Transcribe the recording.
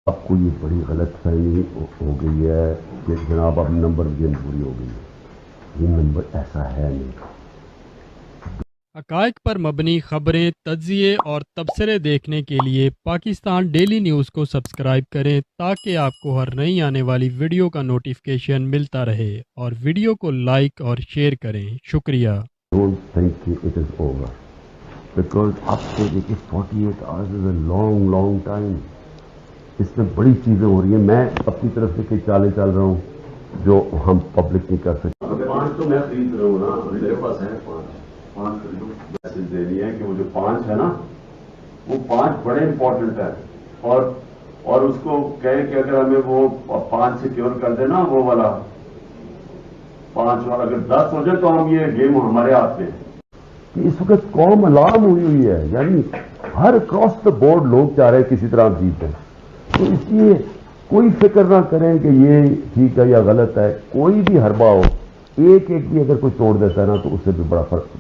آپ کو یہ بڑی غلط فہمی ہو گئی ہے کہ جناب اب نمبر گیم پوری ہو گئی ہے. یہ نمبر ایسا ہے نہیں. حقائق پر مبنی خبریں، تجزیے اور تبصرے دیکھنے کے لیے پاکستان ڈیلی نیوز کو سبسکرائب کریں تاکہ آپ کو ہر نئی آنے والی ویڈیو کا نوٹیفیکیشن ملتا رہے، اور ویڈیو کو لائک اور شیئر کریں. شکریہ. ڈونٹ تھنک کہ اٹ از اوور بیکاز اب سے دیکھیے 48 hours is a long long time. اس میں بڑی چیزیں ہو رہی ہیں. میں اپنی طرف سے کئی چالیں چل رہا ہوں جو ہم پبلک نہیں کر سکتے. 5 تو میں خرید رہا ہوں نا، میرے پاس ہے 5 میسج دینی ہے کہ وہ جو 5 ہے نا، وہ 5 بڑے امپورٹنٹ ہے. اور اس کو کہے کہ اگر ہمیں وہ 5 سیکیور کر دے نا، وہ والا 5 والا اگر 10 ہو جائے تو ہم یہ گیم ہمارے ہاتھ میں. اس وقت قوم الارم ہوئی ہے، یعنی ہر کراس دا بورڈ لوگ چاہ رہے ہیں کسی طرح جیت جائیں. تو اس لیے کوئی فکر نہ کریں کہ یہ ٹھیک ہے یا غلط ہے. کوئی بھی حربہ ہو، ایک بھی اگر کوئی توڑ دیتا ہے نا تو اس سے بھی بڑا فرق